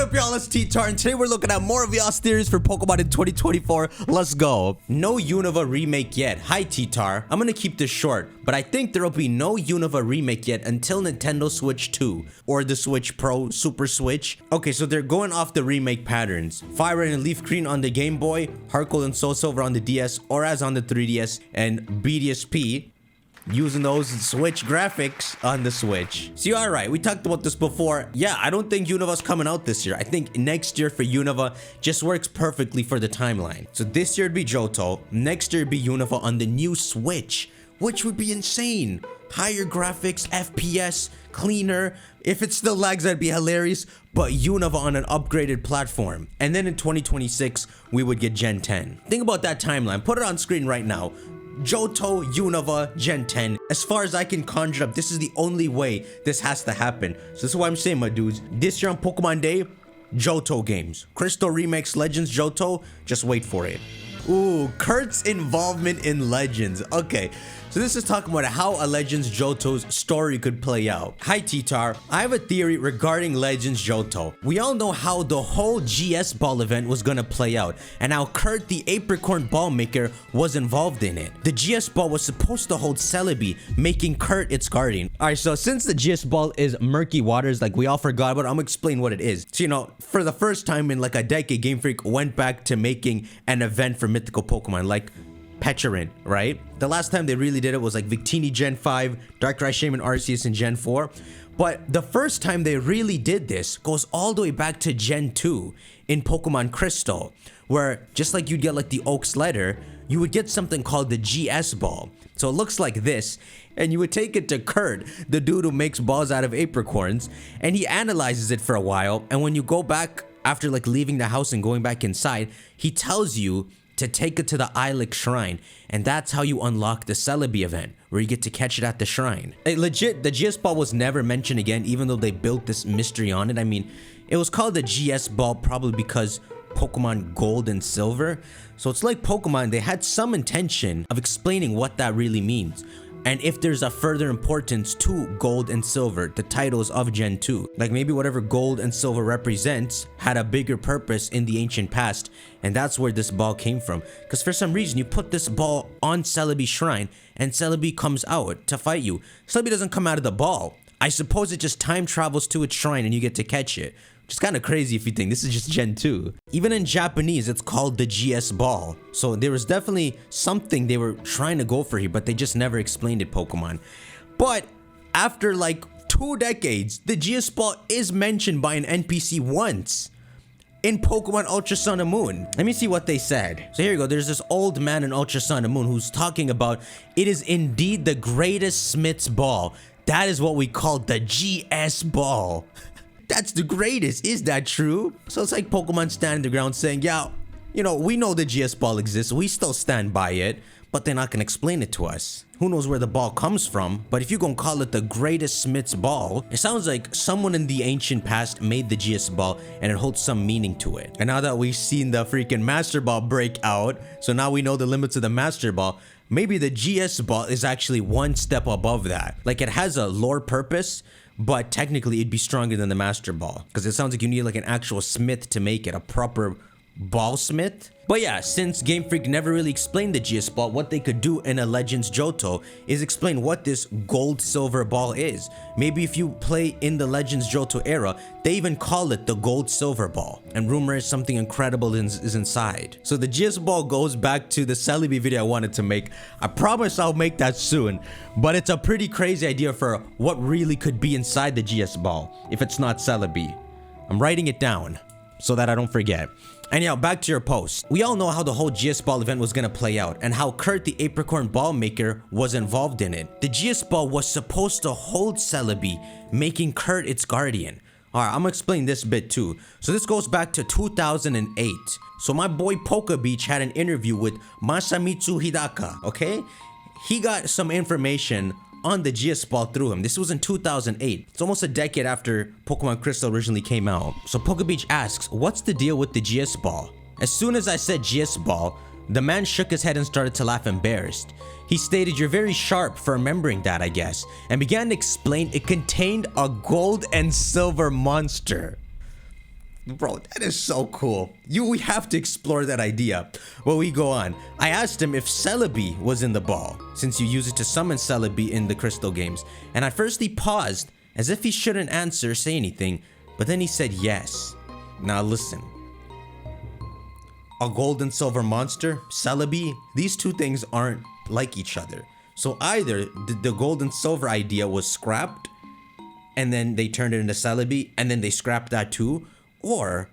up, y'all? It's T-Tar, and today we're looking at more of y'all's theories for Pokemon in 2024. Let's go. No Unova remake yet. Hi, T-Tar. I'm gonna keep this short, but I think there'll be no Unova remake yet until Nintendo Switch 2 or the Switch Pro Super Switch. Okay, so they're going off the remake patterns. Fire Red and Leaf Green on the Game Boy, Heart Gold and Soul Silver on the DS, Auras on the 3DS, and BDSP. Using those Switch graphics on the Switch. See, alright, we talked about this before. Yeah, I don't think Unova's coming out this year. I think next year for Unova just works perfectly for the timeline. So this year it'd be Johto, next year it'd be Unova on the new Switch, which would be insane. Higher graphics, FPS, cleaner. If it still lags, that'd be hilarious, but Unova on an upgraded platform. And then in 2026, we would get Gen 10. Think about that timeline. Put it on screen right now. Johto, Unova, Gen 10. As far as I can conjure up, this is the only way this has to happen. So this is what I'm saying, my dudes. This year on Pokemon Day, Johto games. Crystal Remakes Legends Johto, just wait for it. Ooh, Kurt's involvement in Legends. Okay, so this is talking about how a Legends Johto's story could play out. Hi, T-Tar. I have a theory regarding Legends Johto. We all know how the whole GS Ball event was gonna play out, and how Kurt, the Apricorn Ball Maker, was involved in it. The GS Ball was supposed to hold Celebi, making Kurt its guardian. Alright, so since the GS Ball is murky waters, like we all forgot about, I'm gonna explain what it is. So, you know, for the first time in like a decade, Game Freak went back to making an event for mythical Pokemon, like Pecharin, right? The last time they really did it was like Victini Gen 5, Darkrai Shaman Arceus in Gen 4. But the first time they really did this goes all the way back to Gen 2 in Pokemon Crystal, where just like you'd get like the Oak's Letter, you would get something called the GS Ball. So it looks like this, and you would take it to Kurt, the dude who makes balls out of apricorns, and he analyzes it for a while, and when you go back after like leaving the house and going back inside, he tells you to take it to the Ilex Shrine, and that's how you unlock the Celebi event, where you get to catch it at the shrine. Legit, the GS Ball was never mentioned again, even though they built this mystery on it. I mean, it was called the GS Ball probably because Pokemon Gold and Silver. So it's like Pokemon, they had some intention of explaining what that really means. And if there's a further importance to Gold and Silver, the titles of Gen 2. Like maybe whatever Gold and Silver represents had a bigger purpose in the ancient past, and that's where this ball came from. Because for some reason, you put this ball on Celebi's shrine, and Celebi comes out to fight you. Celebi doesn't come out of the ball. I suppose it just time travels to its shrine and you get to catch it. Which is kind of crazy if you think this is just Gen 2. Even in Japanese, it's called the GS Ball. So there was definitely something they were trying to go for here, but they just never explained it, Pokemon. But after like 2 decades, the GS Ball is mentioned by an NPC once in Pokemon Ultra Sun and Moon. Let me see what they said. So here you go. There's this old man in Ultra Sun and Moon who's talking about it is indeed the greatest Smith's Ball. That is what we call the GS Ball. That's the greatest. Is that true? So it's like Pokemon standing the ground saying, yeah, you know, we know the GS Ball exists. We still stand by it, but they're not going to explain it to us. Who knows where the ball comes from? But if you're going to call it the greatest Smith's Ball, it sounds like someone in the ancient past made the GS Ball and it holds some meaning to it. And now that we've seen the freaking Master Ball break out, so now we know the limits of the Master Ball, maybe the GS Ball is actually one step above that. Like it has a lore purpose, but technically it'd be stronger than the Master Ball, because it sounds like you need like an actual smith to make it, a proper ball smith. But yeah, since Game Freak never really explained the GS Ball, what they could do in a Legends Johto is explain what this gold silver ball is. Maybe if you play in the Legends Johto era, they even call it the gold silver ball, and rumor is something incredible is inside. So the GS Ball goes back to the Celebi video I wanted to make. I promise I'll make that soon, but it's a pretty crazy idea for what really could be inside the GS Ball if it's not Celebi. I'm writing it down so that I don't forget. Anyhow, back to your post. We all know how the whole GS Ball event was gonna play out, and how Kurt, the Apricorn Ball Maker, was involved in it. The GS Ball was supposed to hold Celebi, making Kurt its guardian. Alright, I'm gonna explain this bit too. So this goes back to 2008. So my boy Pokebeach had an interview with Masamitsu Hidaka, okay? He got some information on the GS Ball through him. This was in 2008. It's almost a decade after Pokemon Crystal originally came out. So Pokebeach asks, what's the deal with the GS Ball? As soon as I said GS Ball, the man shook his head and started to laugh embarrassed. He stated, you're very sharp for remembering that, I guess, and began to explain it contained a gold and silver monster. Bro, that is so cool. We have to explore that idea. Well, we go on. I asked him if Celebi was in the ball, since you use it to summon Celebi in the Crystal games. And at first he paused, as if he shouldn't answer or say anything, but then he said yes. Now listen. A gold and silver monster, Celebi, these two things aren't like each other. So either the gold and silver idea was scrapped, and then they turned it into Celebi, and then they scrapped that too, or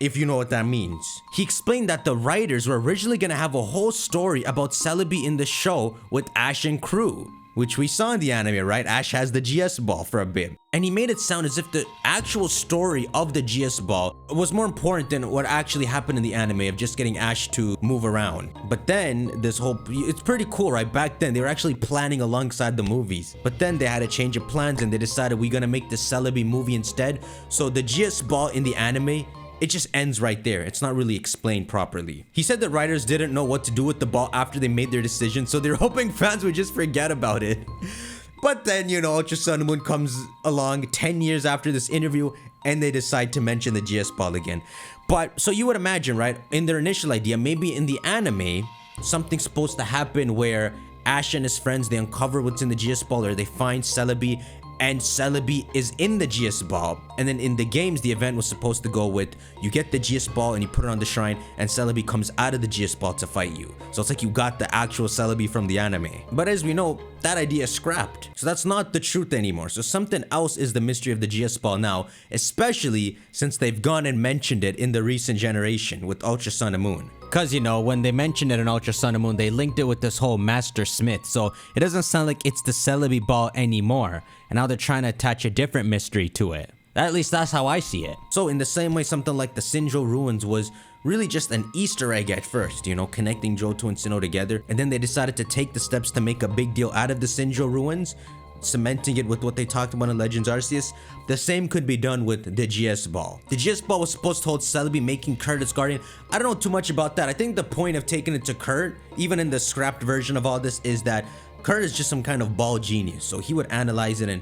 if you know what that means. He explained that the writers were originally gonna have a whole story about Celebi in the show with Ash and crew, which we saw in the anime, right? Ash has the GS ball for a bit. And he made it sound as if the actual story of the GS ball was more important than what actually happened in the anime of just getting Ash to move around. But then it's pretty cool, right? Back then they were actually planning alongside the movies. But then they had a change of plans and they decided we're gonna make the Celebi movie instead. So the GS ball in the anime, it just ends right there. It's not really explained properly. He said the writers didn't know what to do with the ball after they made their decision, so they're hoping fans would just forget about it. But then, you know, Ultra Sun and Moon comes along 10 years after this interview and they decide to mention the GS ball again. But, so you would imagine, right, in their initial idea, maybe in the anime, something's supposed to happen where Ash and his friends, they uncover what's in the GS ball, or they find Celebi, and Celebi is in the GS ball. And then in the games, the event was supposed to go with, you get the GS ball and you put it on the shrine, and Celebi comes out of the GS ball to fight you. So it's like you got the actual Celebi from the anime. But as we know, that idea is scrapped. So that's not the truth anymore. So something else is the mystery of the GS ball now, especially since they've gone and mentioned it in the recent generation with Ultra Sun and Moon. Cause you know, when they mentioned it in Ultra Sun and Moon, they linked it with this whole Master Smith. So it doesn't sound like it's the Celebi ball anymore. And now they're trying to attach a different mystery to it. At least that's how I see it. So in the same way, something like the Sinnoh ruins was really just an Easter egg at first, you know, connecting Johto and Sinnoh together. And then they decided to take the steps to make a big deal out of the Sinnoh ruins, cementing it with what they talked about in Legends Arceus. The same could be done with the GS ball. The GS ball was supposed to hold Celebi, making Kurt its guardian. I don't know too much about that. I think the point of taking it to Kurt, even in the scrapped version of all this, is that Kurt is just some kind of ball genius. So he would analyze it and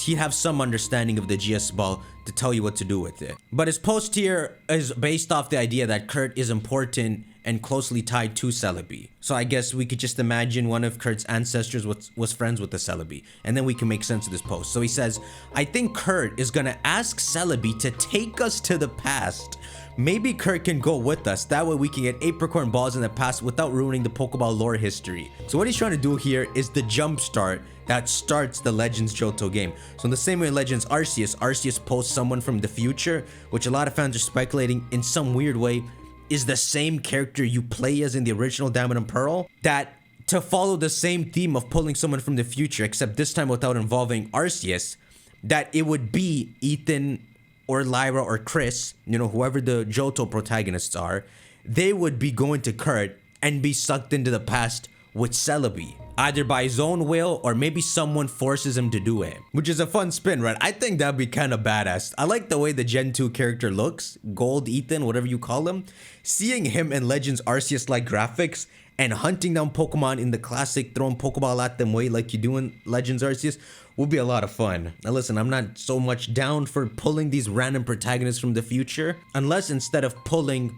he'd have some understanding of the GS ball to tell you what to do with it. But his post here is based off the idea that Kurt is important and closely tied to Celebi. So I guess we could just imagine one of Kurt's ancestors was friends with the Celebi, and then we can make sense of this post. So he says, I think Kurt is gonna ask Celebi to take us to the past. Maybe Kurt can go with us. That way we can get apricorn balls in the past without ruining the Pokeball lore history. So what he's trying to do here is the jump start that starts the Legends Johto game. So in the same way in Legends Arceus posts someone from the future, which a lot of fans are speculating in some weird way is the same character you play as in the original Diamond and Pearl, that to follow the same theme of pulling someone from the future, except this time without involving Arceus, that it would be Ethan or Lyra or Chris, you know, whoever the Johto protagonists are, they would be going to Kurt and be sucked into the past with Celebi, either by his own will or maybe someone forces him to do it, which is a fun spin, right? I think that'd be kind of badass. I like the way the Gen 2 character looks, Gold Ethan, whatever you call him. Seeing him in Legends Arceus like graphics and hunting down Pokemon in the classic throwing Pokeball at them way like you do in Legends Arceus would be a lot of fun. Now listen, I'm not so much down for pulling these random protagonists from the future, unless instead of pulling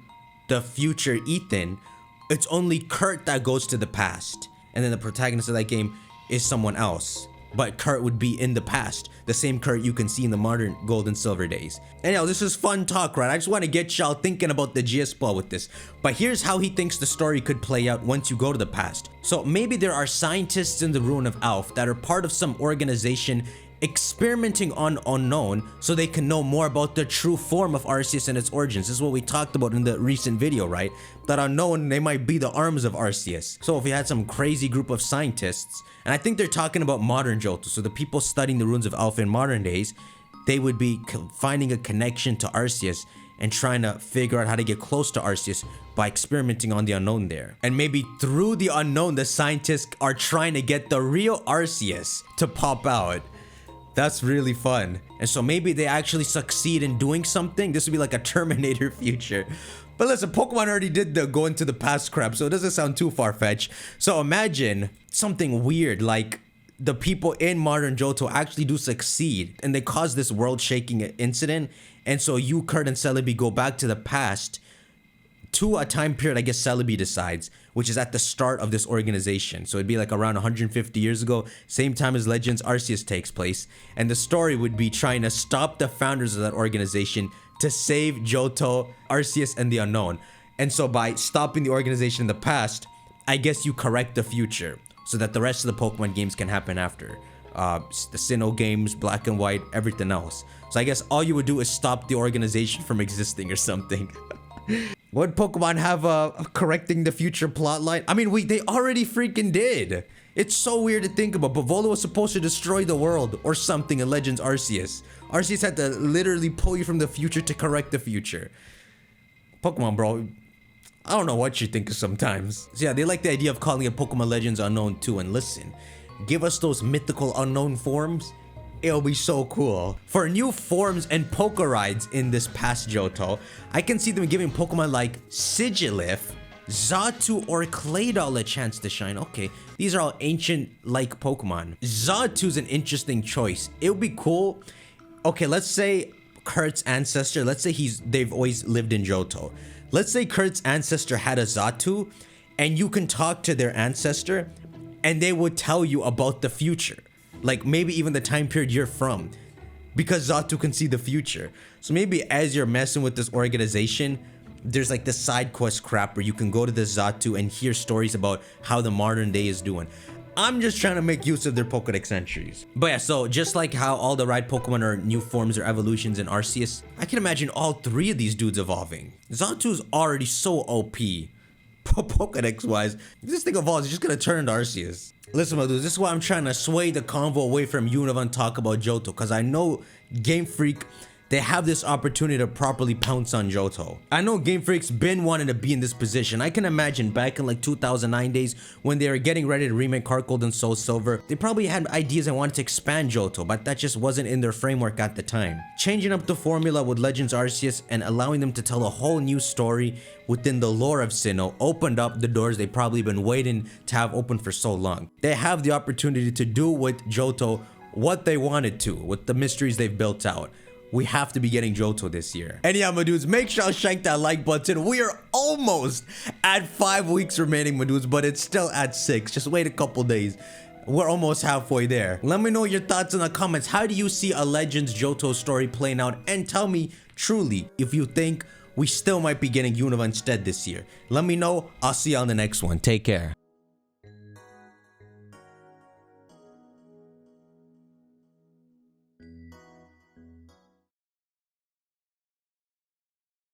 the future Ethan, it's only Kurt that goes to the past, and then the protagonist of that game is someone else. But Kurt would be in the past, the same Kurt you can see in the modern Gold and Silver days. Anyhow, this is fun talk, right? I just want to get y'all thinking about the GS ball with this. But here's how he thinks the story could play out once you go to the past. So maybe there are scientists in the Ruin of Alph that are part of some organization experimenting on Unknown so they can know more about the true form of Arceus and its origins. This is what we talked about in the recent video, right? That Unknown, they might be the arms of Arceus. So if we had some crazy group of scientists, and I think they're talking about modern Johto, so the people studying the Ruins of Alpha in modern days, they would be finding a connection to Arceus and trying to figure out how to get close to Arceus by experimenting on the Unknown there. And maybe through the Unknown, the scientists are trying to get the real Arceus to pop out. That's really fun. And so maybe they actually succeed in doing something. This would be like a Terminator future. But listen, Pokemon already did the go into the past crap, so it doesn't sound too far-fetched. So imagine something weird like the people in modern Johto actually do succeed and they cause this world-shaking incident, And so you, Kurt, and Celebi go back to the past to a time period, I guess Celebi decides, which is at the start of this organization. So it'd be like around 150 years ago, same time as Legends Arceus takes place. And the story would be trying to stop the founders of that organization to save Johto, Arceus, and the Unknown. And so by stopping the organization in the past, I guess you correct the future so that the rest of the Pokemon games can happen after. The Sinnoh games, Black and White, everything else. So I guess all you would do is stop the organization from existing or something. Would Pokemon have a correcting the future plotline? I mean, they already freaking did. It's so weird to think about. Bavolo was supposed to destroy the world or something in Legends Arceus. Arceus had to literally pull you from the future to correct the future. Pokemon, bro. I don't know what you think of sometimes. So yeah, they like the idea of calling it Pokemon Legends Unknown too. And listen, give us those mythical unknown forms. It'll be so cool. For new forms and Poké rides in this past Johto, I can see them giving Pokemon like Sigilif, Xatu, or Claydol a chance to shine. Okay, these are all ancient-like Pokemon. Xatu's an interesting choice. It would be cool. Okay, let's say Kurt's ancestor, let's say they've always lived in Johto. Let's say Kurt's ancestor had a Xatu, and you can talk to their ancestor, and they would tell you about the future. Like maybe even the time period you're from, because Xatu can see the future. So maybe as you're messing with this organization, there's like this side quest crap where you can go to the Xatu and hear stories about how the modern day is doing. I'm just trying to make use of their Pokedex entries. But yeah, so just like how all the ride Pokemon are new forms or evolutions in Arceus, I can imagine all three of these dudes evolving. Xatu's already so OP. Pokedex wise, if this thing evolves, it's just gonna turn into Arceus. Listen, my dudes, this is why I'm trying to sway the convo away from Unova and talk about Johto, because I know Game Freak, they have this opportunity to properly pounce on Johto. I know Game Freak's been wanting to be in this position. I can imagine back in like 2009 days when they were getting ready to remake Heart Gold and Soul Silver, they probably had ideas and wanted to expand Johto, but that just wasn't in their framework at the time. Changing up the formula with Legends Arceus and allowing them to tell a whole new story within the lore of Sinnoh opened up the doors they've probably been waiting to have open for so long. They have the opportunity to do with Johto what they wanted to with the mysteries they've built out. We have to be getting Johto this year. And yeah, my dudes, make sure to shank that like button. We are almost at 5 weeks remaining, my dudes, but it's still at 6. Just wait a couple days. We're almost halfway there. Let me know your thoughts in the comments. How do you see a Legends Johto story playing out? And tell me truly if you think we still might be getting Unova instead this year. Let me know. I'll see you on the next one. Take care.